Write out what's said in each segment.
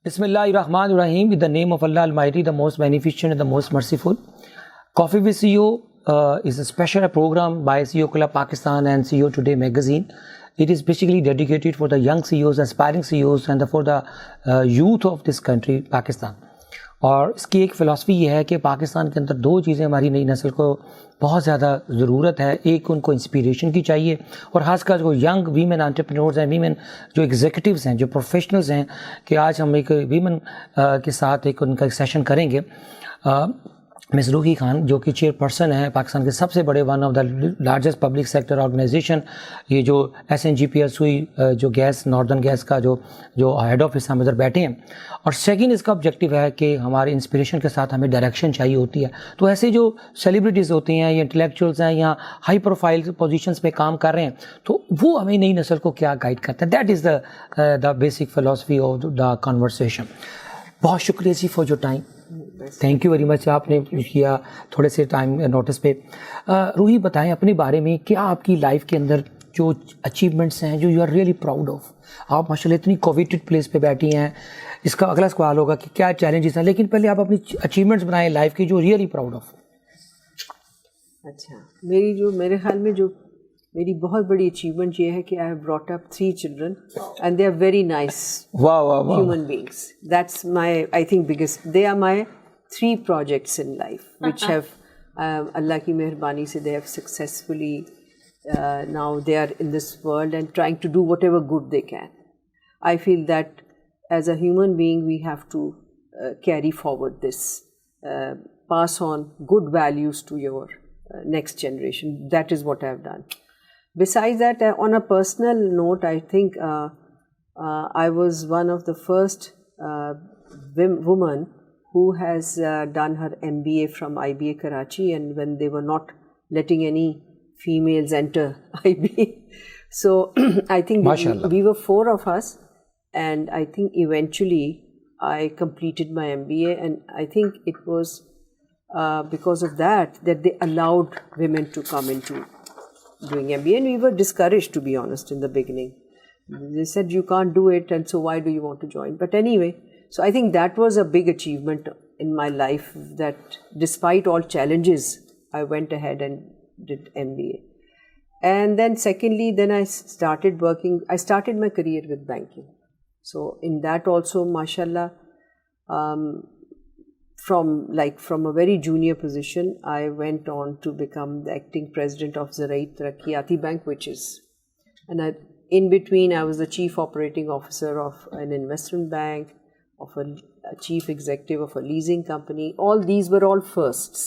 Bismillah ar-Rahman ar-Rahim. In the name of Allah Almighty, the most beneficent and the most merciful. Coffee with CEO is a special program by CEO Club Pakistan and CEO Today magazine. It is basically dedicated for the young CEOs, aspiring CEOs and for the youth of this country, Pakistan. اور اس کی ایک philosophy یہ ہے کہ پاکستان کے اندر دو چیزیں ہماری نئی نسل کو بہت زیادہ ضرورت ہے. ایک ان کو انسپیریشن کی چاہیے اور خاص کر جو ینگ ویمن انٹرپرینورز ہیں, ویمن جو ایگزیکٹوز ہیں, جو پروفیشنلز ہیں, کہ آج ہم ایک ویمن کے ساتھ ان کا ایک سیشن کریں گے. مس روحی خان جو کہ چیئر پرسن ہیں پاکستان کے سب سے بڑے one of the largest public sector organization, یہ جو SNGPL سوئی جو گیس ناردرن گیس کا جو ہیڈ آفس ہم ادھر بیٹھے ہیں. اور سیکنڈ اس کا آبجیکٹیو ہے کہ ہمارے انسپریشن کے ساتھ ہمیں ڈائریکشن چاہیے ہوتی ہے. تو ایسے جو سیلیبریٹیز ہوتی ہیں یا انٹلیکچوئلس ہیں یا ہائی پروفائل پوزیشنس پہ کام کر رہے ہیں, تو وہ ہمیں نئی نسل کو کیا گائیڈ کرتا ہے. That is the basic philosophy of the conversation. بہت شکریہ جی for your time. Thank you very much, آپ نے کیا تھوڑے سے ٹائم نوٹس پہ. روحی بتائیں اپنے بارے میں, کیا آپ کی لائف کے اندر جو اچیومنٹس ہیں جو you are really proud of. آپ ماشاء اللہ اتنی کوویٹڈ پلیس پہ بیٹھی ہیں. اس کا اگلا سوال ہوگا کہ کیا چیلنجز ہیں, لیکن پہلے آپ اپنی اچیومنٹس بنائیں لائف کی جو ریئلی پراؤڈ آف. اچھا, میرے خیال میں جو میری بہت بڑی اچیومنٹ یہ ہے کہ I have brought up 3 children and they are very nice human beings. That's my, I think, biggest, they are my 3 projects in life which have Allah ki meherbani se they have successfully now they are in this world and trying to do whatever good they can. I feel that as a human being we have to carry forward this, pass on good values to your next generation. That is what I have done. Besides that, on a personal note, I think I was one of the first women who has done her MBA from IBA Karachi, and when they were not letting any females enter IBA. So I think we were 4 of us, and I think eventually I completed my MBA, and I think it was because of that they allowed women to come into doing MBA, and we were discouraged, to be honest, in the beginning. They said you can't do it, and so why do you want to join? But anyway, so I think that was a big achievement in my life, that despite all challenges I went ahead and did MBA. And then secondly, then I started my career with banking. So in that also, mashallah, from a very junior position, I went on to become the acting president of Zarai Taraqqiyati Bank, which is, and in between I was the chief operating officer of an investment bank, of a chief executive of a leasing company. All these were all firsts.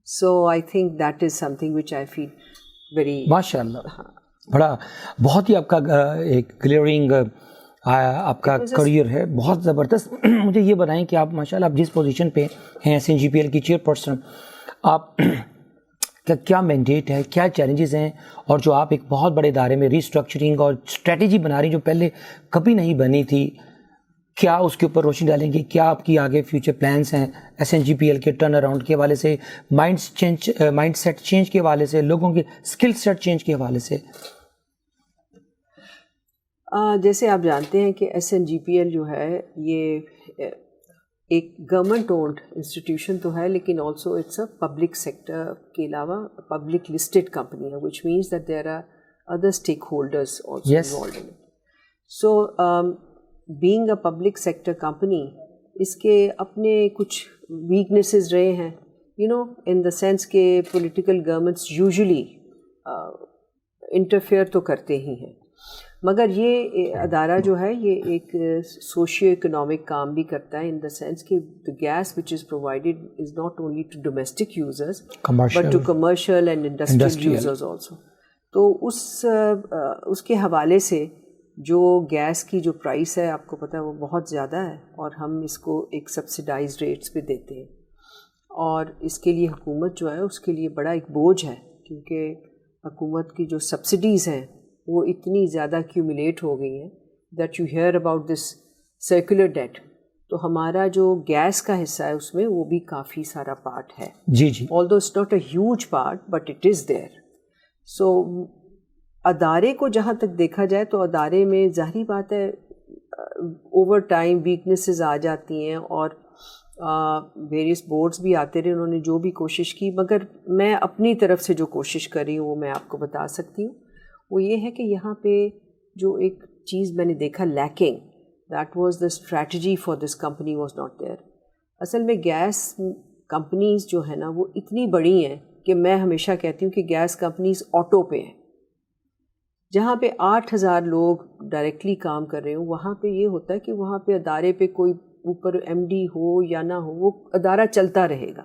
So I think that is something which I feel very MashaAllah. بڑا بہت ہی آپ کا ایک clearing آپ کا career ہے, بہت زبردست. مجھے یہ بتائیں کہ آپ ماشاءاللہ آپ جس پوزیشن پہ ہیں SNGPL کی چیئر پرسن, آپ کا کیا مینڈیٹ ہے, کیا چیلنجز ہیں, اور جو آپ ایک بہت بڑے ادارے میں ریسٹرکچرنگ اور اسٹریٹجی بنا رہی جو پہلے کبھی نہیں بنی تھی, کیا اس کے اوپر روشنی ڈالیں گے؟ کیا آپ کی آگے فیوچر پلانس ہیں SNGPL کے ٹرن اراؤنڈ کے حوالے سے, مائنڈ سیٹ چینج کے حوالے سے, لوگوں کے اسکل سیٹ چینج کے حوالے سے؟ جیسے آپ جانتے ہیں کہ SNGPL جو ہے یہ ایک گورنمنٹ اونڈ انسٹیٹیوشن تو ہے, لیکن also it's a public sector کے علاوہ پبلک لسٹڈ کمپنی ہے, which means that there are other stake holders also involved in it. So being a public sector company, اس کے اپنے کچھ ویکنیسز رہے ہیں, ان دا سینس کہ پولیٹیکل گورنمنٹس یوزلی انٹرفیئر تو کرتے ہی ہیں, مگر یہ ادارہ جو ہے یہ ایک سوشیو اکنامک کام بھی کرتا ہے, ان دا سینس کہ the gas which is provided is not only to domestic users but to commercial and industrial users also. تو اس کے حوالے سے جو گیس کی جو پرائس ہے آپ کو پتہ ہے وہ بہت زیادہ ہے, اور ہم اس کو ایک سبسڈائز ریٹس پہ دیتے ہیں, اور اس کے لیے حکومت جو ہے اس کے لیے بڑا ایک بوجھ ہے, کیونکہ حکومت کی جو سبسڈیز ہیں وہ اتنی زیادہ ایکیومولیٹ ہو گئی ہیں that you hear about this circular date. تو ہمارا جو گیس کا حصہ ہے اس میں وہ بھی کافی سارا پارٹ ہے. جی although it's not a huge part but it is there. So ادارے کو جہاں تک دیکھا جائے تو ادارے میں ظاہری بات ہے اوور ٹائم ویکنیسز آ جاتی ہیں اور ویریس بورڈز بھی آتے رہے, انہوں نے جو بھی کوشش کی, مگر میں اپنی طرف سے جو کوشش کر رہی ہوں وہ میں آپ کو بتا سکتی ہوں. وہ یہ ہے کہ یہاں پہ جو ایک چیز میں نے دیکھا lacking, that was the strategy for this company was not there. اصل میں گیس کمپنیز جو ہیں نا وہ اتنی بڑی ہیں کہ میں ہمیشہ کہتی ہوں کہ گیس کمپنیز آٹو پہ ہیں. جہاں پہ 8,000 لوگ ڈائریکٹلی کام کر رہے ہوں, وہاں پہ یہ ہوتا ہے کہ وہاں پہ ادارے پہ کوئی اوپر ایم ڈی ہو یا نہ ہو, وہ ادارہ چلتا رہے گا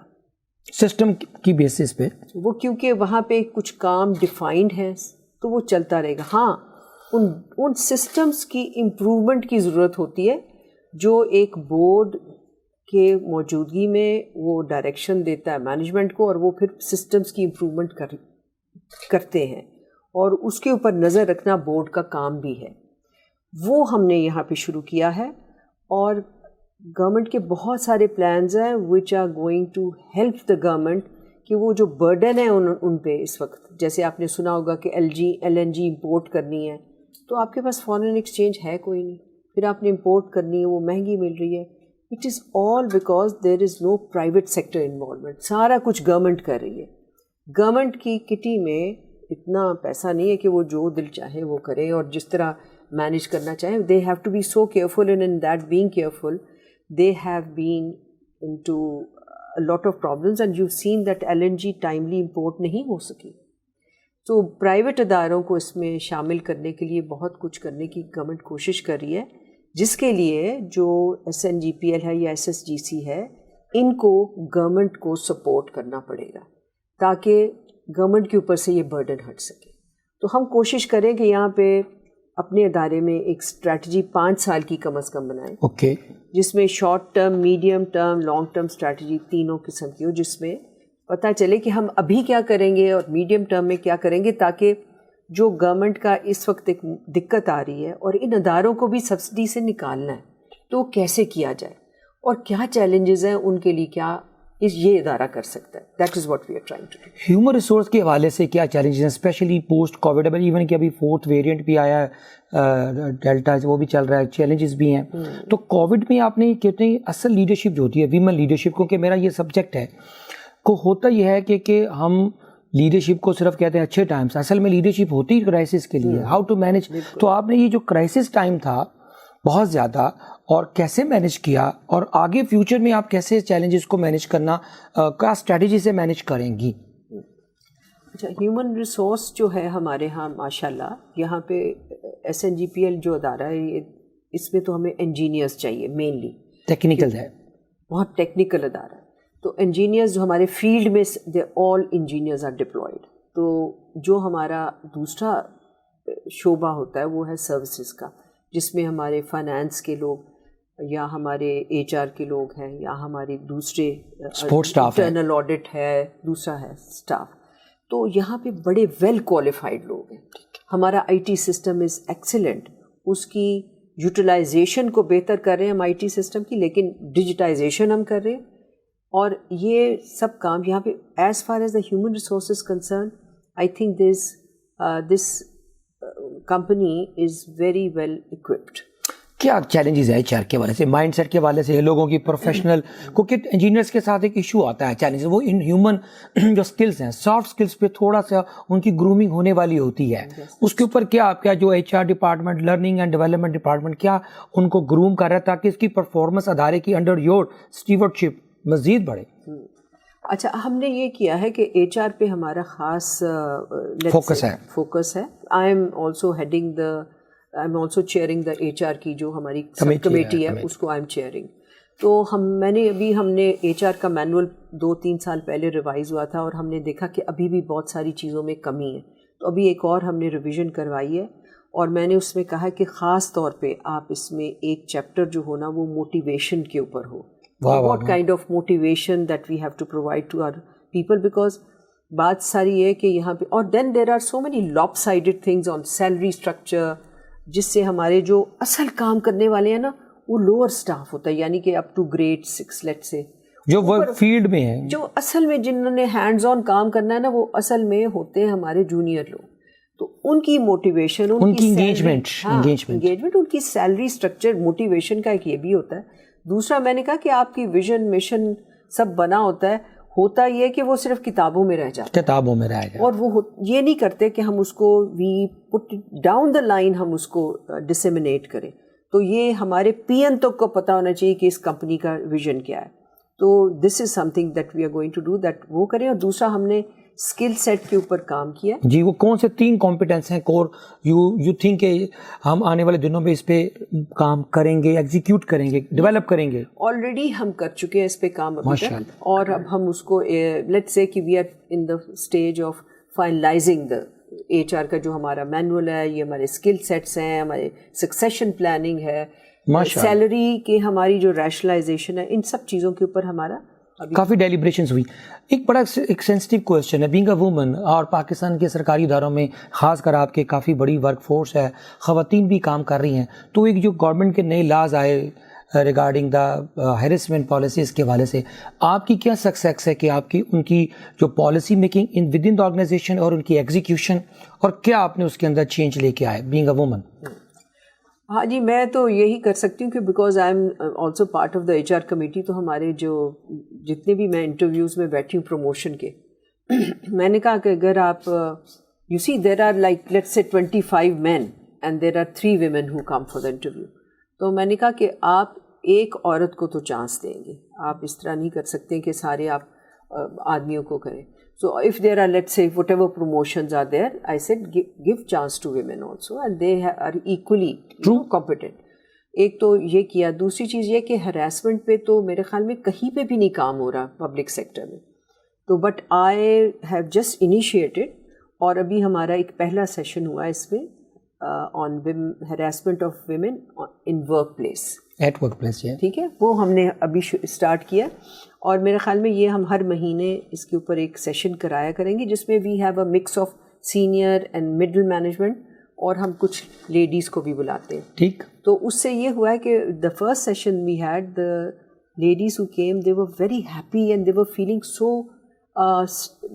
سسٹم کی بیسس پہ. وہ کیونکہ وہاں پہ کچھ کام ڈیفائنڈ ہے تو وہ چلتا رہے گا. ہاں ان سسٹمز کی امپرومنٹ کی ضرورت ہوتی ہے جو ایک بورڈ کے موجودگی میں وہ ڈائریکشن دیتا ہے مینجمنٹ کو, اور وہ پھر سسٹمز کی امپرومنٹ کرتے ہیں, اور اس کے اوپر نظر رکھنا بورڈ کا کام بھی ہے. وہ ہم نے یہاں پہ شروع کیا ہے, اور گورنمنٹ کے بہت سارے پلانز ہیں which are going to help the government کہ وہ جو برڈن ہے ان پہ اس وقت, جیسے آپ نے سنا ہوگا کہ ایل این جی امپورٹ کرنی ہے تو آپ کے پاس فارن ایکسچینج ہے کوئی نہیں, پھر آپ نے امپورٹ کرنی ہے, وہ مہنگی مل رہی ہے. It is all because there is no private sector involvement. سارا کچھ گورنمنٹ کر رہی ہے. گورنمنٹ کی کٹی میں اتنا پیسہ نہیں ہے کہ وہ جو دل چاہے وہ کرے اور جس طرح مینیج کرنا چاہیں. They have to be so careful, and in that being careful they have been into a lot of problems, and you've seen that LNG timely import نہیں ہو سکی. تو پرائیویٹ اداروں کو اس میں شامل کرنے کے لیے بہت کچھ کرنے کی گورنمنٹ کوشش کر رہی ہے, جس کے لیے جو SNGPL ہے یا SSGC ہے, ان کو گورنمنٹ کو سپورٹ کرنا پڑے گا تاکہ گورنمنٹ کے اوپر سے یہ برڈن ہٹ سکے. تو ہم کوشش کریں کہ یہاں پہ اپنے ادارے میں ایک اسٹریٹجی 5 سال کی کم از کم بنائیں, اوکے, جس میں short term, medium term, long term strategy تینوں قسم کی ہو, جس میں پتہ چلے کہ ہم ابھی کیا کریں گے اور میڈیم ٹرم میں کیا کریں گے, تاکہ جو گورنمنٹ کا اس وقت ایک دقت آ رہی ہے اور ان اداروں کو بھی سبسڈی سے نکالنا ہے, تو کیسے کیا جائے اور کیا چیلنجز ہیں ان کے لیے, کیا یہ ادارہ کر سکتا ہے. That is what we are trying to do. Human resource کے حوالے سے کیا چیلنجز ہیں, اسپیشلی پوسٹ کووڈ, ایون کہ ابھی 4th ویریئنٹ بھی آیا ہے, ڈیلٹا وہ بھی چل رہا ہے, چیلنجز بھی ہیں. تو کووڈ میں آپ نے کہتے ہیں اصل لیڈرشپ جو ہوتی ہے, ویمن لیڈرشپ, کیونکہ میرا یہ سبجیکٹ ہے, کو ہوتا یہ ہے کہ ہم لیڈرشپ کو صرف کہتے ہیں اچھے ٹائمس, اصل میں لیڈرشپ ہوتی ہے کرائسس کے لیے, ہاؤ ٹو مینیج. تو آپ نے یہ جو کرائسس ٹائم تھا بہت زیادہ, اور کیسے مینیج کیا, اور آگے فیوچر میں آپ کیسے چیلنجز کو مینیج کرنا کا اسٹریٹجی سے مینیج کریں گی؟ اچھا, ہیومن ریسورس جو ہے ہمارے ہاں ماشاء اللہ, یہاں پہ SNGPL جو ادارہ ہے, اس میں تو ہمیں انجینئرس چاہیے مینلی, ٹیکنیکل ہے, بہت ٹیکنیکل ادارہ ہے. تو انجینئرز جو ہمارے فیلڈ میں, دے آل انجینئرز آر ڈپلائڈ. تو جو ہمارا دوسرا شعبہ ہوتا ہے وہ ہے سروسز کا, جس میں ہمارے فائنانس کے لوگ یا ہمارے HR کے لوگ ہیں, یا ہمارے دوسرے انٹرنل آڈٹ ہے, دوسرا ہے اسٹاف. تو یہاں پہ بڑے ویل کوالیفائڈ لوگ ہیں. ہمارا IT سسٹم از ایکسیلنٹ, اس کی یوٹیلائزیشن کو بہتر کر رہے ہیں ہم IT سسٹم کی, لیکن ڈیجیٹائزیشن ہم کر رہے ہیں. اور یہ سب کام یہاں پہ as far as the human resources concern, I think this company is very well occupied. کیا چیلنجز ہے HR کے حوالے سے, مائنڈ سیٹ کے حوالے سے, لوگوں کی پروفیشنل, کیونکہ انجینئرس کے ساتھ ایک ایشو آتا ہے چیلنجز, وہ ان ہیومن جو اسکلس ہیں, سافٹ اسکلس پہ تھوڑا سا ان کی گرومنگ ہونے والی ہوتی ہے. اس کے اوپر کیا جو HR department, learning and development department, کیا ان کو گروم کر رہا ہے تاکہ اس کی پرفارمنس ادارے کی انڈر یور اسٹیورڈشپ مزید بڑھے؟ اچھا, ہم نے یہ کیا ہے کہ HR پہ ہمارا خاص فوکس ہے. I am also cheering the HR کی جو ہماری سب کمیٹی ہے, اس کو آئی ایم چیئرنگ. تو ہم نے HR کا مینول 2-3 سال پہلے ریوائز ہوا تھا, اور ہم نے دیکھا کہ ابھی بھی بہت ساری چیزوں میں کمی ہے. تو ابھی ایک اور ہم نے ریویژن کروائی ہے, اور میں نے اس میں کہا کہ خاص طور پہ آپ اس میں ایک چیپٹر جو ہونا وہ موٹیویشن کے اوپر ہو. What kind of motivation that we have to provide to our people, because بات ساری ہے کہ یہاں پہ, اور then there are so many lopsided things on salary structure, جس سے ہمارے جو اصل کام کرنے والے ہیں نا وہ لوور سٹاف ہوتا ہے, یعنی کہ اپ ٹو گریڈ 6 لیٹ سے, جو ورک فیلڈ میں ہیں, جو اصل میں جنہوں نے ہینڈز آن کام کرنا ہے نا, وہ اصل میں ہوتے ہیں ہمارے جونیئر لوگ. تو ان کی موٹیویشن, ان کی انگیجمنٹ, ان کی سیلری اسٹرکچر, موٹیویشن کا ایک یہ بھی ہوتا ہے. دوسرا میں نے کہا کہ آپ کی ویژن مشن سب بنا ہوتا یہ کہ وہ صرف کتابوں میں رہ جاتا ہے, کتابوں میں رہ جاتا, اور وہ یہ نہیں کرتے کہ ہم اس کو وی پٹ ڈاؤن دا لائن, ہم اس کو ڈسیمنیٹ کریں. تو یہ ہمارے پی این تک کو پتہ ہونا چاہیے کہ اس کمپنی کا ویژن کیا ہے. تو this is something that we are going to do, that وہ کریں. اور دوسرا ہم نے اسکل سیٹ کے اوپر کام کیا. جی, وہ کون سے 3 کمپیٹنس ہیں کور یو تھنک کہ ہم آنے والے دنوں میں اس پہ کام کریں گے, ایگزیکیوٹ کریں گے, ڈیولپ کریں گے؟ آلریڈی ہم کر چکے ہیں اس پہ کام ابھی تک, اور اب ہم اس کو لیٹس سے کہ we are in the stage of finalizing the HR کا جو ہمارا مینول ہے, یہ ہمارے اسکل سیٹس ہیں, ہمارے سکسیشن پلاننگ ہے, سیلری کے ہماری جو ریشنلائزیشن ہے, ان سب چیزوں کے اوپر ہمارا کافی ڈیلیبریشنز ہوئی. ایک بڑا ایک سینسٹیو کویسچن ہے, بینگ اے وومن, اور پاکستان کے سرکاری اداروں میں خاص کر آپ کے کافی بڑی ورک فورس ہے, خواتین بھی کام کر رہی ہیں, تو ایک جو گورنمنٹ کے نئے لاز آئے ریگارڈنگ دا ہیرسمنٹ پالیسیز کے حوالے سے, آپ کی کیا سکسیس ہے کہ آپ کی ان کی جو policy making with in the organization اور ان کی ایگزیکیوشن, اور کیا آپ نے اس کے اندر چینج لے کے آئے بینگ اے وومن؟ ہاں جی, میں تو یہی کر سکتی ہوں کہ because I am also part of the HR committee. تو ہمارے جو جتنے بھی میں انٹرویوز میں بیٹھی ہوں پروموشن کے, میں نے کہا کہ اگر آپ you see there are like let's say 25 men and there are 3 women who come for the interview. تو میں نے کہا کہ آپ ایک عورت کو تو چانس دیں گے, آپ اس طرح نہیں کر سکتے کہ سارے آپ آدمیوں کو کریں. So if there are, let's say, whatever promotions are there, I said give chance to women also, and they are equally competent. ایک تو یہ کیا. دوسری چیز یہ کہ ہراسمنٹ پہ تو میرے خیال میں کہیں پہ بھی نہیں کام ہو رہا پبلک سیکٹر میں, تو but I have just initiated, اور ابھی ہمارا ایک پہلا سیشن ہوا اس میں on harassment of women in workplace, at workplace. ٹھیک ہے, وہ ہم نے ابھی اسٹارٹ کیا, اور میرے خیال میں یہ ہم ہر مہینے اس کے اوپر ایک سیشن کرایا کریں گے, جس میں we have a mix of senior and middle management, اور ہم کچھ لیڈیز کو بھی بلاتے ہیں. ٹھیک. تو اس سے یہ ہوا ہے کہ the first session we had, the ladies who came, they were very happy and they were feeling so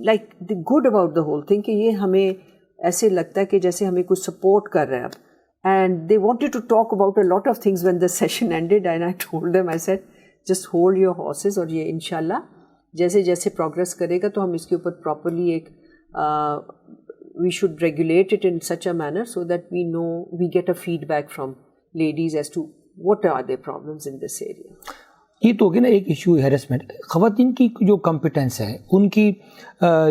like good about the whole thing, کہ یہ ہمیں ایسے لگتا ہے کہ جیسے ہمیں کچھ سپورٹ کر رہے ہیں اب. And they wanted to talk about a lot of things when the session ended, and I told them, I said, just hold your horses, اور یہ انشاءاللہ جیسے جیسے پروگرس کرے گا تو ہم اس کے اوپر پراپرلی ایک we should regulate it in such a manner so that we know, we get a feedback from ladies as to what are their problems in this area. یہ تو ہوگی نا ایک ایشو ہیرسمنٹ. خواتین کی جو کمپیٹنس ہے, ان کی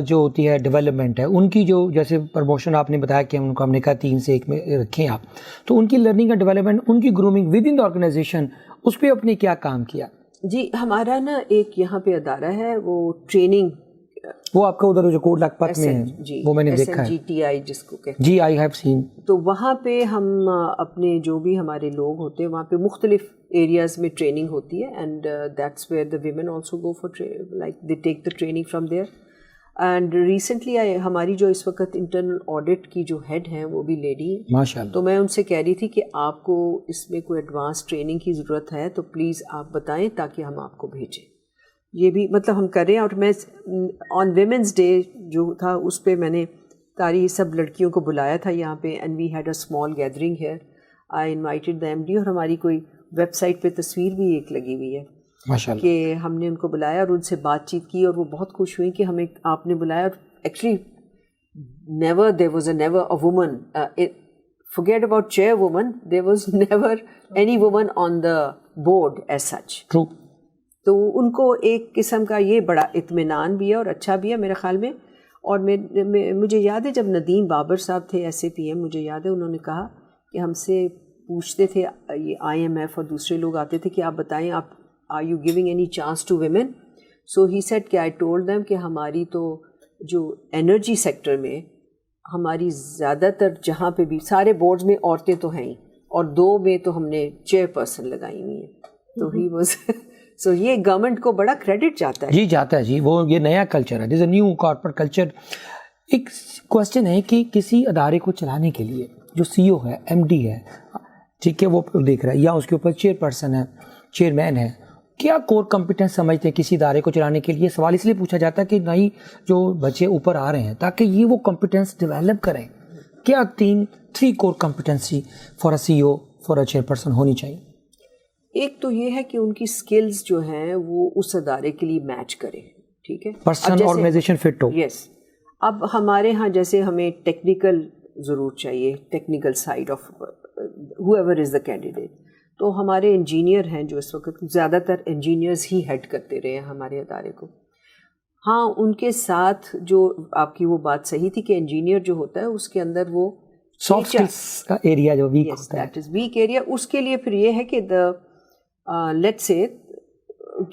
جو ہوتی ہے ڈیولپمنٹ ہے, ان کی جو جیسے پروموشن آپ نے بتایا کہ ان کو ہم نے کہا 3 سے 1 میں رکھیں آپ, تو ان کی لرننگ کا ڈیولپمنٹ, ان کی grooming with in the organization, اس پہ آپ نے کیا کام کیا؟ جی, ہمارا نا ایک یہاں پہ ادارہ ہے, وہ ٹریننگ, وہ آپ کا ادھر جو کوٹ لکھپت میں ہے, وہ میں نے دیکھا ہے, SNGTI جس کو کہتے ہیں. جی, آئی ہیو سین. تو وہاں پہ ہم اپنے جو بھی ہمارے لوگ ہوتے ہیں, وہاں پہ مختلف ایریاز میں ٹریننگ ہوتی ہے, and that's where the women also go for like they take the training from there. And recently ہماری جو اس وقت انٹرنل آڈٹ کی جو ہیڈ ہیں وہ بھی لیڈی ہیں, ماشاء اللہ. تو میں ان سے کہہ رہی تھی کہ آپ کو اس میں کوئی ایڈوانس ٹریننگ کی ضرورت ہے تو پلیز آپ بتائیں تاکہ ہم آپ کو بھیجیں. یہ بھی مطلب ہم کریں. اور میں آن ویمنس ڈے جو تھا اس پہ میں نے ساری سب لڑکیوں کو بلایا تھا یہاں پہ, and we had a small gathering here. I invited the MD, اور ہماری کوئی ویب سائٹ پہ تصویر بھی ایک لگی ہوئی ہے کہ ہم نے ان کو بلایا اور ان سے بات چیت کی, اور وہ بہت خوش ہوئی کہ ہمیں آپ نے بلایا. اور actually never there was a woman, forget about chairwoman, there was never any woman on the board as such. True. تو ان کو ایک قسم کا یہ بڑا اطمینان بھی ہے اور اچھا بھی ہے میرے خیال میں. اور مجھے یاد ہے جب ندیم بابر صاحب تھے SAPM, مجھے یاد ہے انہوں نے کہا کہ ہم سے پوچھتے تھے, یہ IMF اور دوسرے لوگ آتے تھے کہ آپ بتائیں آپ are you giving any chance to women. So he said کہ آئی ٹولڈ دیم کہ ہماری تو جو انرجی سیکٹر میں ہماری زیادہ تر جہاں پہ بھی سارے بورڈز میں عورتیں تو ہیں, اور 2 میں تو ہم نے چیئرپرسن لگائی ہوئی ہیں. تو ہی واز سو یہ گورنمنٹ کو بڑا کریڈٹ جاتا ہے. جی جاتا ہے جی, وہ یہ نیا کلچر ہے, دس اے نیو کارپوریٹ کلچر. ایک کوشچن ہے کہ کسی ادارے کو چلانے کے لیے جو CEO ہے, MD ہے, ٹھیک ہے, وہ دیکھ رہا ہے, یا اس کے اوپر چیئرپرسن ہے, چیئرمین ہے, کیا کور کمپیٹنس سمجھتے ہیں کسی ادارے کو چلانے کے لیے؟ سوال اس لیے پوچھا جاتا ہے کہ نئی جو بچے اوپر آ رہے ہیں تاکہ یہ وہ کمپیٹنس ڈیولپ کریں, کیا 3 core competency for a CEO, for a chairperson ہونی چاہیے؟ ایک تو یہ ہے کہ ان کی سکلز جو ہیں وہ اس ادارے کے لیے میچ کرے, ٹھیک ہے, پرسن آرگنائزیشن فٹ ہو. یس. اب ہمارے ہاں جیسے ہمیں ٹیکنیکل ضرور چاہیے, technical side of whoever is the candidate, تو ہمارے انجینئر ہیں جو اس وقت زیادہ تر انجینئرز ہی ہیڈ کرتے رہے ہیں ہمارے ادارے کو. ہاں ان کے ساتھ جو آپ کی وہ بات صحیح تھی کہ انجینئر جو ہوتا ہے اس کے اندر وہ سافٹ سکلس کا ایریا جو ویک ہوتا ہے, دیٹ از ویک ایریا. اس کے لیے پھر یہ ہے کہ لیٹس سے,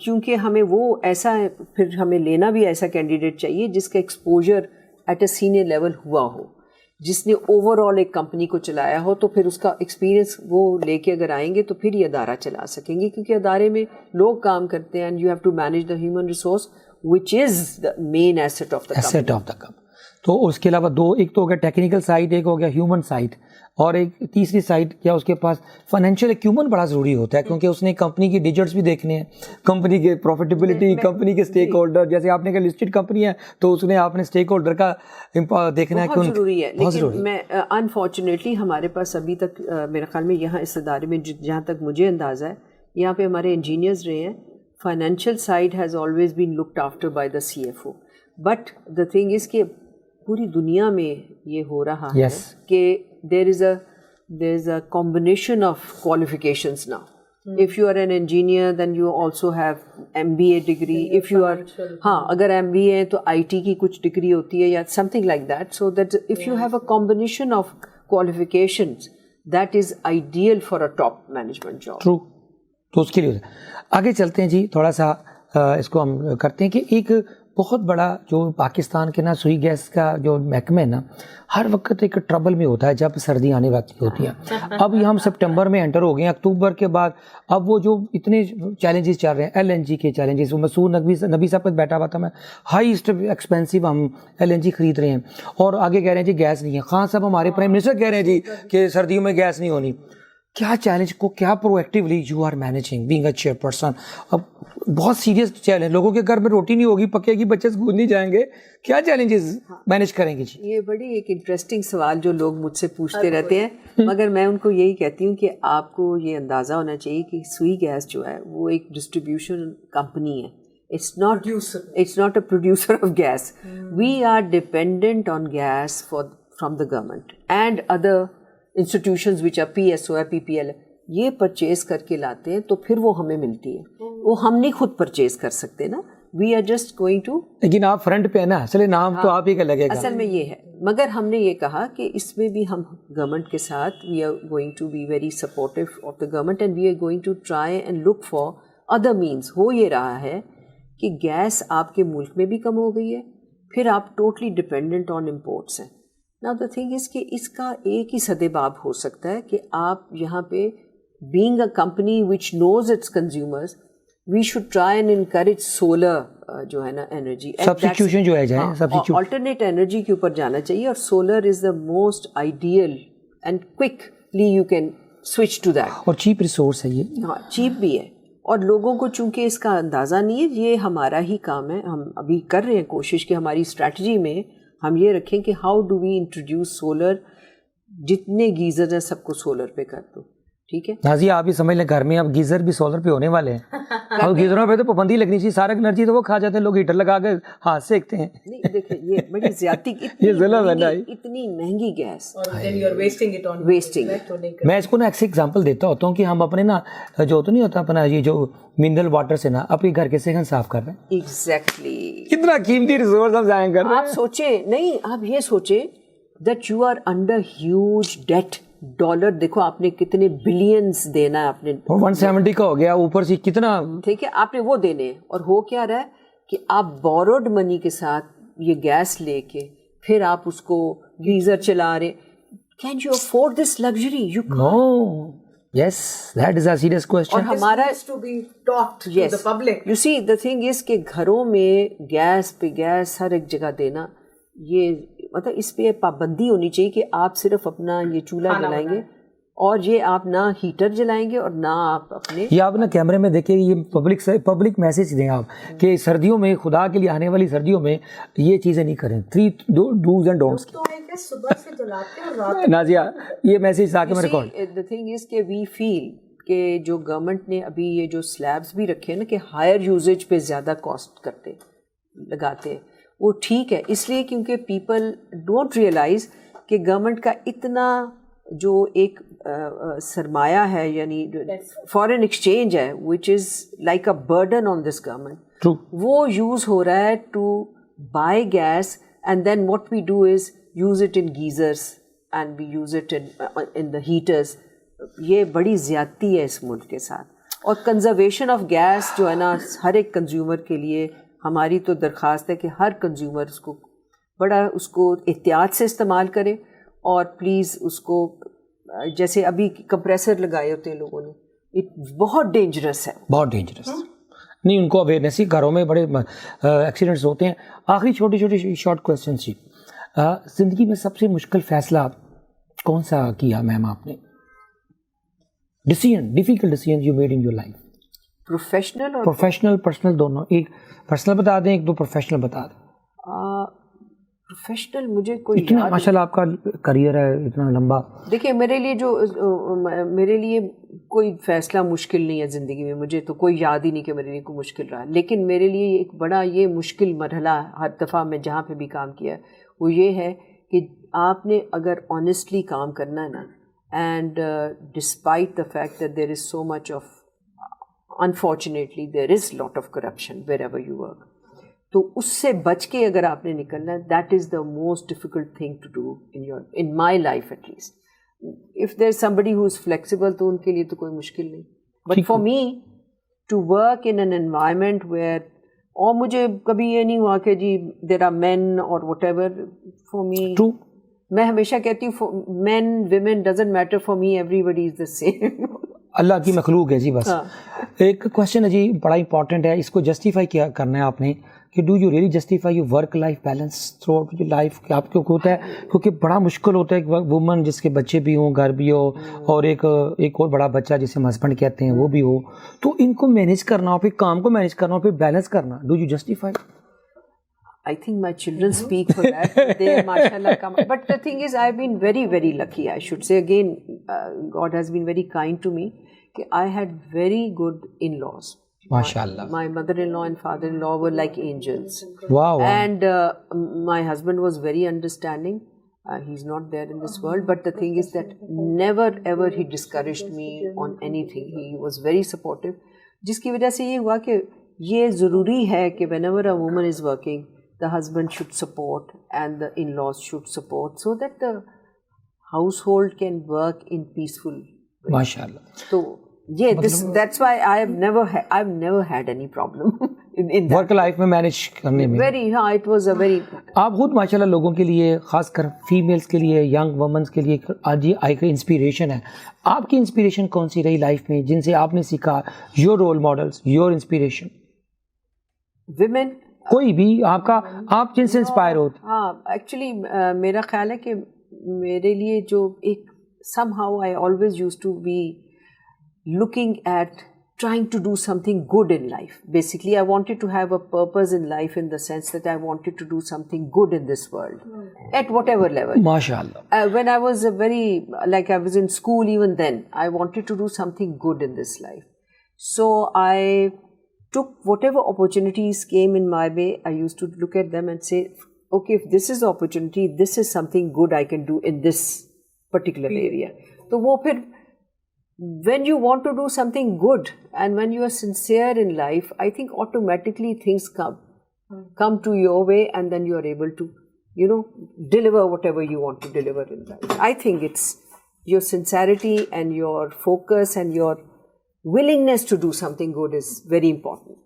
کیونکہ ہمیں وہ ایسا پھر ہمیں لینا بھی ایسا کینڈیڈیٹ چاہیے جس کا exposure at a senior level ہوا ہو, جس نے اوور آل ایک کمپنی کو چلایا ہو, تو پھر اس کا ایکسپیرئنس وہ لے کے اگر آئیں گے تو پھر یہ ادارہ چلا سکیں گے, کیونکہ ادارے میں لوگ کام کرتے ہیں, and you have to manage the human resource which is the main asset of the company. Asset of the company. تو اس کے علاوہ ایک تو ہو گیا ٹیکنیکل سائڈ, ایک ہو گیا ہیومن سائڈ, اور ایک تیسری سائڈ کیا اس کے پاس فائنینشیل ایکیومن بڑا ضروری ہوتا ہے, کیونکہ اس نے کمپنی کی ڈیجٹس بھی دیکھنے ہیں, کمپنی کے پروفیٹیبلٹی, کمپنی کے اسٹیک ہولڈر, جیسے آپ نے کہا لسٹڈ کمپنی ہے تو اس نے آپ نے اسٹیک ہولڈر کا دیکھنا ہے, بہت ضروری ہے. لیکن میں انفارچونیٹلی ہمارے پاس ابھی تک میرے خیال میں یہاں اس ادارے میں جہاں تک مجھے اندازہ ہے, یہاں پہ ہمارے انجینئرز رہے ہیں. Financial side has always been looked after by the CFO. But the thing is کہ پوری دنیا میں یہ ہو رہا ہے کہ there is a combination of qualifications now. If you are an engineer then you also have MBA degree. If you are ہاں اگر MBA ہے تو IT کی کچھ ڈگری ہوتی ہے یا something like that. So that if you have a combination of qualifications that is ideal for a top management job. True. تو اس کے لیے آگے چلتے ہیں جی, تھوڑا سا اس کو ہم کرتے ہیں کہ ایک بہت بڑا جو پاکستان کے نا سوئی گیس کا جو محکمہ ہے نا, ہر وقت ایک ٹربل میں ہوتا ہے جب سردی آنے والی ہوتی ہیں. اب یہ ہم سپٹمبر میں انٹر ہو گئے ہیں, اکتوبر کے بعد اب وہ جو اتنے چیلنجز چل رہے ہیں, LNG کے چیلنجز, وہ مسعود نبی صاحب پہ بیٹھا ہوا تھا میں, ہائیسٹ ایکسپینسو ہم LNG خرید رہے ہیں, اور آگے کہہ رہے ہیں جی گیس نہیں ہے. خان صاحب ہمارے پرائم منسٹر کہہ رہے ہیں جی کہ سردیوں میں گیس نہیں ہونی. کیا چیلنج کو کیا پرو actually you are managing being a chairperson? اب بہت سیریس چیلنج, لوگوں کے گھر میں روٹی نہیں ہوگی, پکے گی, بچے اسکول نہیں جائیں گے, کیا چیلنجز مینیج کریں گے جی؟ یہ بڑی ایک انٹرسٹنگ سوال جو لوگ مجھ سے پوچھتے رہتے ہیں, مگر میں ان کو یہی کہتی ہوں کہ آپ کو یہ اندازہ ہونا چاہیے کہ سوئی گیس جو ہے وہ ایک ڈسٹریبیوشن کمپنی ہے. It's not a producer of gas. We are dependent on gas from the government and other institutions which are PSO ہے, PPL ہے, یہ پرچیز کر کے لاتے ہیں تو پھر وہ ہمیں ملتی ہے. وہ ہم نہیں خود پرچیز کر سکتے نا, we are just going to. لیکن آپ فرنٹ پہ ہے نا, اصل نام تو آپ ہی کا لگے گا. اصل میں یہ ہے, مگر ہم نے یہ کہا کہ اس میں بھی ہم گورنمنٹ کے ساتھ we are going to be very supportive of the government and we are going to try and look for other means. ہو یہ رہا ہے کہ گیس آپ کے ملک میں بھی کم ہو گئی ہے, پھر آپ ٹوٹلی ڈپینڈنٹ آن امپورٹس ہیں. Now the thing is کہ اس کا ایک ہی سدباب ہو سکتا ہے کہ آپ یہاں پہ being a company which knows its consumers, we should try and encourage solar جو ہے نا انرجی, سبسٹیٹیوشن جو ہے جائے, alternate energy کے اوپر جانا چاہیے, اور solar is the most ideal and quickly you can switch to that. اور چیپ ریسورس ہے یہ. ہاں چیپ بھی ہے, اور لوگوں کو چونکہ اس کا اندازہ نہیں ہے, یہ ہمارا ہی کام ہے. ہم ابھی کر رہے ہیں کوشش کہ ہماری اسٹریٹجی میں ہم یہ رکھیں کہ how do we introduce solar, جتنے گیزر ہیں سب کو سولر پہ کر دو, ٹھیک ہے. نازی آپ ہی سمجھ لیں گھر میں اب گیزر بھی سولر پہ ہونے والے ہیں, اب گیزروں پہ تو پابندی لگنی چاہیے, سارا انرجی تو وہ کھا جاتے ہیں, لوگ ہیٹر لگا کے ہاتھ سیکتے ہیں. نہیں دیکھیں یہ بڑی زیادتی, اتنی مہنگی گیس, ویسٹنگ. میں اس کو نا ایک ایگزامپل دیتا ہوتا ہوں کہ ہم اپنے نا جو تو نہیں ہوتا اپنا یہ جو منرل واٹر سے نا اپنے گھر کے سیکھن صاف کر رہے ہیں. ایگزیکٹلی, کتنا قیمتی ریسورس ہم ضائع کر رہے ہیں. آپ سوچیں, نہیں آپ یہ سوچیں that you are under huge debt. Dollar دیکھو آپ نے کتنے بلینز دینا ہے آپ نے, 170 کا ہو گیا, اوپر سے کتنا, ٹھیک ہے, آپ نے وہ دینے ہیں. اور ہو کیا رہا ہے کہ آپ بوروڈ منی کے ساتھ یہ گیس لے کے پھر آپ اس کو گیزر چلا رہے. Can you afford this luxury? You know. Yes, that is a serious question. اور ہمارا you see the thing is کہ گھروں میں گیس پہ گیس ہر ایک جگہ دینا, یہ مطلب اس پہ پابندی ہونی چاہیے کہ آپ صرف اپنا یہ چولہا جلائیں گے, اور یہ آپ نہ ہیٹر جلائیں گے اور نہ آپ اپنے یہ آپ نا کیمرے میں دیکھیں, یہ پبلک میسیج دیں آپ کہ سردیوں میں, خدا کے لیے آنے والی سردیوں میں یہ چیزیں نہیں کریں. 3 do's and don'ts. صبح سے جلاتے ہیں رات نازیہ یہ میسیج آ کے میں ریکارڈ. the thing is کہ we feel کہ جو گورنمنٹ نے ابھی یہ جو سلیبس بھی رکھے ہیں نا کہ ہائر یوزیج پہ زیادہ کاسٹ لگاتے, وہ ٹھیک ہے اس لیے کیونکہ پیپل ڈونٹ ریئلائز کہ گورنمنٹ کا اتنا جو ایک سرمایہ ہے, یعنی فارن ایکسچینج ہے, which is like a burden on this government, وہ یوز ہو رہا ہے to buy gas and then what we do is use it in geysers and we use it in the heaters. یہ بڑی زیادتی ہے اس ملک کے ساتھ. اور کنزرویشن آف گیس جو ہے نا ہر ایک کنزیومر کے لیے ہماری تو درخواست ہے کہ ہر کنزیومر اس کو احتیاط سے استعمال کرے, اور پلیز اس کو جیسے ابھی کمپریسر لگائے ہوتے ہیں لوگوں نے, بہت ڈینجرس ہے, بہت ڈینجرس. نہیں ان کو اویئرنیس ہی, گھروں میں بڑے ایکسیڈنٹس ہوتے ہیں. آخری چھوٹی شارٹ کویسچن جی, زندگی میں سب سے مشکل فیصلہ کون سا کیا میم آپ نے؟ Difficult decision you made in your life. Professional personal دونوں. ایک پرسنل بتا دیں, ایک دو پروفیشنل بتا دیں. پروفیشنل مجھے کوئی اتنا ماشاء اللہ آپ کا کریئر ہے اتنا لمبا. دیکھیے میرے لیے کوئی فیصلہ مشکل نہیں ہے زندگی میں, مجھے تو کوئی یاد ہی نہیں کہ میرے لیے کوئی مشکل رہا. لیکن میرے لیے ایک بڑا یہ مشکل مرحلہ ہر دفعہ میں جہاں پہ بھی کام کیا وہ یہ ہے کہ آپ نے اگر آنیسٹلی کام کرنا ہے نا, and despite the fact that there is so much of, unfortunately there is lot of corruption where ever you work, تو اس سے بچ کے اگر آپ نے نکلنا ہے, that is the most difficult thing to do in my life at least. If there somebody who is flexible تو ان کے لیے تو کوئی مشکل نہیں, but for me to work in an environment where, اور مجھے کبھی یہ نہیں ہوا کہ جی دیر آر مین اور وٹ ایور. فار می میں ہمیشہ کہتی ہوں men women doesn't matter, for me everybody is the same. اللہ کی مخلوق ہے جی بس. ایک کوشچن ہے جی بڑا امپورٹنٹ ہے, اس کو جسٹیفائی کیا کرنا ہے آپ نے کہ do you really justify your work life balance through out your life. آپ کو ہوتا ہے کیونکہ بڑا مشکل ہوتا ہے ایک وومن جس کے بچے بھی ہوں, گھر بھی ہو, اور ایک اور بڑا بچہ جسے ہم ہسبینڈ کہتے ہیں وہ بھی ہو, تو ان کو مینیج کرنا, پھر کام کو مینیج کرنا, پھر بیلنس کرنا. Do you justify? I think my children speak for that. They, mashallah, come. But the thing is, I've been very, very lucky. I should say again, God has been very kind to me. I had very good in-laws. MashaAllah. My mother-in-law and father-in-law were like angels. Wow. And my husband was very understanding. He's not there in this world. But the thing is that never ever he discouraged me on anything. He was very supportive. جس کی وجہ سے یہ ہوا کہ یہ ضروری ہے کہ whenever a woman is working, the husband should support and the in-laws should support so that the household can work in peaceful way. MashaAllah. So yeah, that's why I've never had any problem in that. Work life میں manage کرنے میں Very, it was a very. آپ خود ماشاءاللہ لوگوں کے لیے, خاص کر فیمیلز کے لیے, ینگ وومنس کے لیے آج یہ ایک انسپیریشن ہے. آپ کی انسپیریشن کون سی رہی لائف میں جن سے آپ نے سیکھا؟ Your role models, your inspiration. Women. کوئی بھی آپ کا, آپ جن سے انسپائر ہوتے؟ ہاں ایکچولی میرا خیال ہے کہ میرے لیے جو ایک somehow I always used to be looking at trying to do something good in life. Basically, I wanted to have a purpose in life in the sense that I wanted to do something good in this world at whatever level. MashaAllah. When I was I was in school even then, I wanted to do something good in this life. So I took whatever opportunities came in my way. I used to look at them and say, okay, if this is the opportunity, this is something good I can do in this particular area. So wo phir, when you want to do something good and when you are sincere in life, I think automatically things come to your way, and then you are able to, deliver whatever you want to deliver in life. I think it's your sincerity and your focus and your willingness to do something good is very important.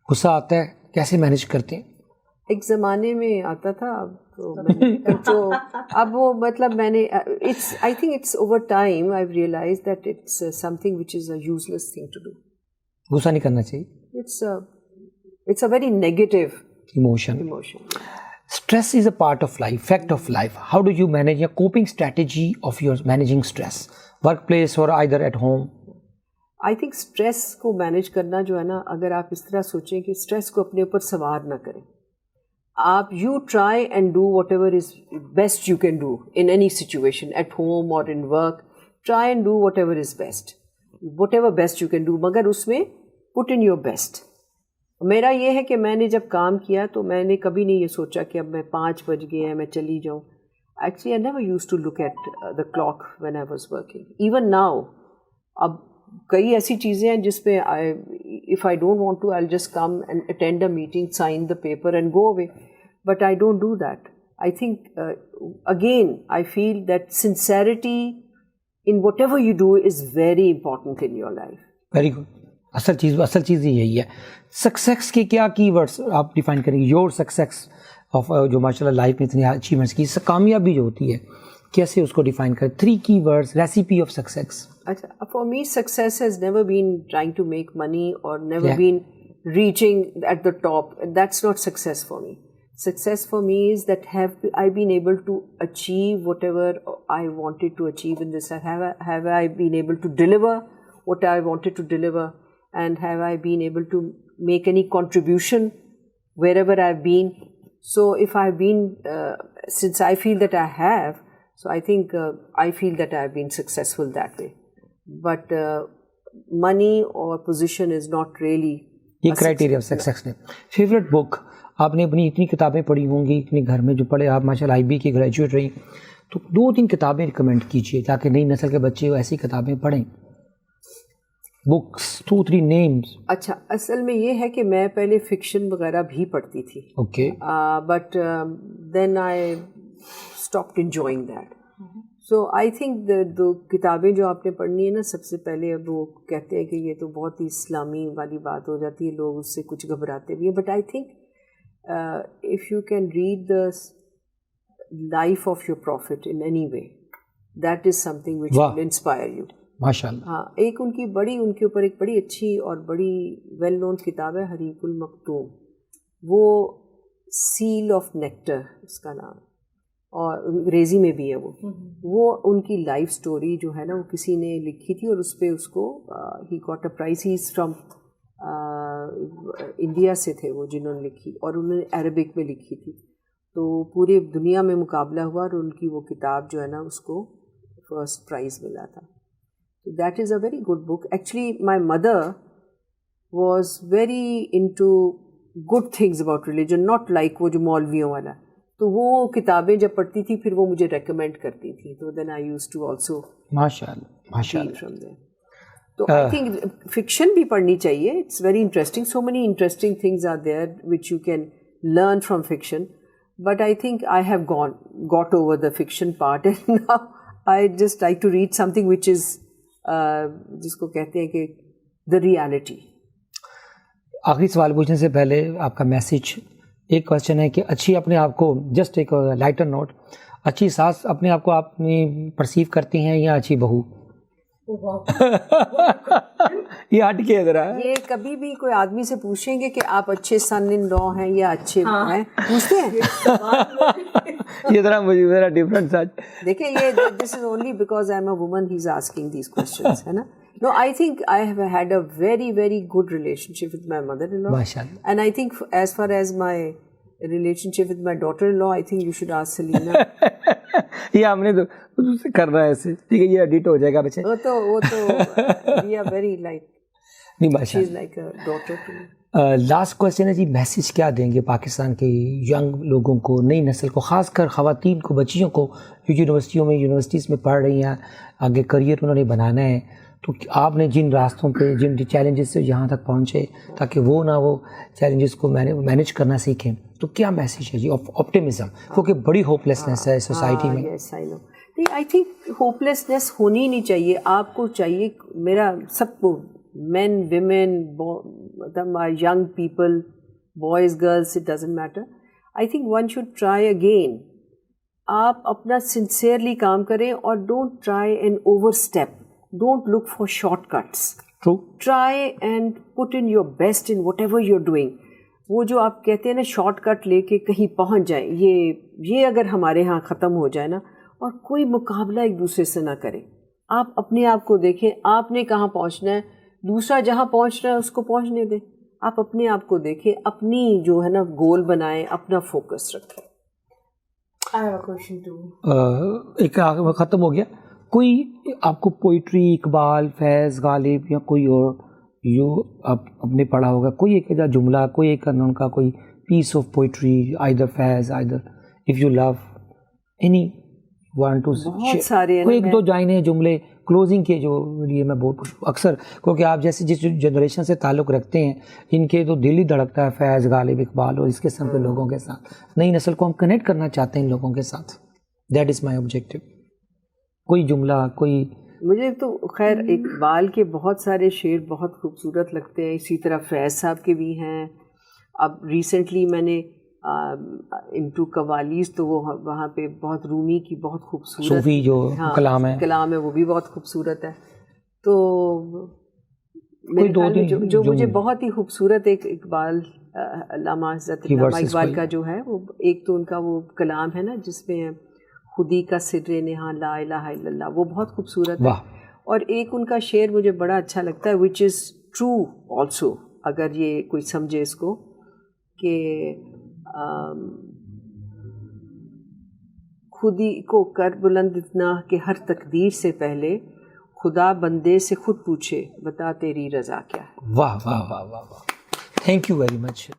غصہ آتا ہے, کیسے manage کرتے ہیں؟ ایک زمانے میں آتا تھا, تو اب وہ مطلب میں نے I think it's over time I've realized that it's something which is a useless thing to do. غصہ نہیں کرنا چاہیے. It's a very negative emotion. Stress is a part of life, fact of life. How do you manage a coping strategy of your managing stress, workplace or either at home? I think stress کو manage کرنا جو ہے نا, اگر آپ اس طرح سوچیں کہ اسٹریس کو اپنے اوپر سوار نہ کریں, آپ you try and do whatever is best you can do in any situation, at home اور in work, try and do whatever is best, whatever best you can do, مگر اس میں پٹ in your best. میرا یہ ہے کہ میں نے جب کام کیا تو میں نے کبھی نہیں یہ سوچا کہ اب میں 5 بج گئے ہیں میں چلی جاؤں. Actually I never use to look at the clock when I was working. Even now اب کئی ایسی چیزیں ہیں جس میں if I don't want to I just come and attend a meeting, sign the paper and go away, but I don't do that. I think again I feel that sincerity in whatever you do is very important in your life. Very good. اصل چیز یہی ہے. Success کے کیا key words آپ define کریں گے؟ Your success of جو ماشاء اللہ لائف میں اتنی اچیومنٹس کی کامیابی جو ہوتی ہے کیسے اس کو ڈیفائن کریں؟ 3 کی ورڈس, ریسیپی آف سکسیس. اچھا, for me success has never been trying to make money or never been reaching at the top. That's not success for me. Success for me is that have I been able to achieve whatever I wanted to achieve in this? Have I been able to deliver what I wanted to deliver? And have I been able to make any contribution wherever I've been? So if I've been, since I feel that I have, so I think I feel that I've been successful that way. But money or position is not really a criteria of success. Favorite book? آپ نے اپنی اتنی کتابیں پڑھی ہوں گی اپنے گھر میں جو پڑھے, آپ ماشاء اللہ IB کی گریجویٹ رہی, تو 2-3 کتابیں ریکمینڈ کیجیے تاکہ نئی نسل کے بچے ایسی کتابیں پڑھیں. Books 2-3 names. اچھا, اصل میں یہ ہے کہ میں پہلے فکشن وغیرہ بھی پڑھتی تھی. Okay. But then I stopped enjoying that. So I think دو کتابیں جو آپ نے پڑھنی ہے نا, سب سے پہلے اب وہ کہتے ہیں کہ یہ تو بہت ہی اسلامی والی بات ہو جاتی ہے, لوگ اس سے کچھ گھبراتے بھی ہیں, but I think if you can read the life of your prophet in any way, that is something which will inspire you. MashaAllah. ہاں, ایک ان کے اوپر ایک بڑی اچھی اور بڑی ویل نون کتاب ہے حریق المختوم, وہ سیل آف نیکٹر اس کا نام, اور انگریزی میں بھی ہے وہ ان کی لائف سٹوری جو ہے نا وہ کسی نے لکھی تھی, اور اس پہ اس کو he got a prize. He is from India سے تھے وہ جنہوں نے لکھی, اور انہوں نے عربک میں لکھی تھی, تو پورے دنیا میں مقابلہ ہوا اور ان کی وہ کتاب جو ہے نا اس کو فرسٹ پرائز ملا تھا. That is a very good book. Actually my mother was very into good things about religion, not like وہ جو مولویوں والا, تو وہ کتابیں جب پڑھتی تھی پھر وہ مجھے ریکمینڈ کرتی تھی, تو then I used to also ماشاءاللہ فرام دیر. تو آئی تھنک فکشن بھی پڑھنی چاہیے. It's very interesting. So many interesting things are there which you can learn from fiction, but I think I have got over the fiction part, and now I just like to read something which is جس کو کہتے ہیں کہ the reality. آخری سوال پوچھنے سے پہلے آپ کا میسج, ایک کوشچن ہے کہ اچھی اپنے آپ کو, جسٹ ایک لائٹر نوٹ, اچھی ساس اپنے آپ کو آپ پرسیو کرتی ہیں یا اچھی بہو؟ یہ ہٹ کے ذرا, یہ کبھی بھی کوئی آدمی سے پوچھیں گے کہ آپ اچھے سن ان لا ہیں یا اچھے ہیں, پوچھتے ہیں یہ ذرا مجھے ذرا ڈفرنٹ سچ. دیکھیں یہ this is only because I am a woman he is asking these questions, ہے نا. No, I think I have had a very, very good relationship with my mother-in-law. MashaAllah. And I think as far as my relationship with my daughter-in-law, I think you should ask Selena. یہ ہم نے تو کرنا ہے ایسے, ٹھیک ہے, یہ ایڈٹ ہو جائے گا بچے. وہ تو we are very like, she is like a daughter to me. Last question ہے جی, میسج کیا دیں گے پاکستان کے ینگ لوگوں کو, نئی نسل کو, خاص کر خواتین کو, بچیوں کو جو یونیورسٹیز میں پڑھ رہی ہیں, آگے کریئر انہوں نے بنانا ہے, تو آپ نے جن راستوں پہ, جن چیلنجز سے یہاں تک پہنچے تاکہ وہ چیلنجز کو مینیج کرنا سیکھیں, تو کیا میسیج ہے جی آف آپٹیمزم, کیونکہ بڑی ہوپلیسنس ہے سوسائٹی میں. یس آئی نو. آئی تھنک ہوپلیسنس ہونی نہیں چاہیے. آپ کو چاہیے, میرا سب کو, men women, young people, boys girls, it doesn't matter. I think one should try again. آپ اپنا سنسیئرلی کام کریں اور don't try and overstep. Don't look for shortcuts. True. Try and put in your best in whatever you're doing. وہ جو آپ کہتے ہیں نا شارٹ کٹ لے کے کہیں پہنچ جائیں, یہ اگر ہمارے ہاں ختم ہو جائے نا, اور کوئی مقابلہ ایک دوسرے سے نہ کرے. آپ اپنے آپ کو دیکھیں, آپ نے کہاں پہنچنا ہے, دوسرا جہاں پہنچ رہا ہے اس کو پہنچنے دیں. آپ اپنے آپ کو دیکھیں, اپنی جو ہے نا گول بنائیں, اپنا فوکس رکھیں. ایک ختم ہو گیا, کوئی آپ کو پوئٹری, اقبال, فیض, غالب یا کوئی اور آپ نے پڑھا ہوگا, کوئی ایک جملہ, کوئی ایک ان کا کوئی piece of poetry, either Faiz, either if you love any want to, بہت سارے کوئی ایک دو جائنے جملے کلوزنگ کے جو لیے میں بہت اکثر, کیونکہ آپ جیسے جس جنریشن سے تعلق رکھتے ہیں ان کے تو دل ہی دھڑکتا ہے فیض, غالب, اقبال اور اس قسم کے لوگوں کے ساتھ. نئی نسل کو ہم کنیکٹ کرنا چاہتے ہیں ان لوگوں کے ساتھ. That is my objective. کوئی جملہ, کوئی مجھے تو خیر اقبال کے بہت سارے شعر بہت خوبصورت لگتے ہیں, اسی طرح فیض صاحب کے بھی ہیں. اب ریسنٹلی میں نے انٹو قوالیز, تو وہ وہاں پہ بہت رومی کی بہت خوبصورت صوفی جو کلام ہے وہ بھی بہت خوبصورت ہے. تو میرے خیال میں جو مجھے بہت ہی خوبصورت ایک اقبال, علامہ حضرت علامہ اقبال کا جو ہے وہ ایک تو ان کا وہ کلام ہے نا جس میں خودی کا سر نہاں لا الہ الا اللہ, وہ بہت خوبصورت ہے. اور ایک ان کا شعر مجھے بڑا اچھا لگتا ہے, وچ از ٹرو آلسو, اگر یہ کوئی سمجھے اس کو, کہ خودی کو کر بلند اتنا کہ ہر تقدیر سے پہلے خدا بندے سے خود پوچھے بتا تیری رضا کیا ہے. واہ واہ واہ واہ واہ, تھینک یو ویری مچ.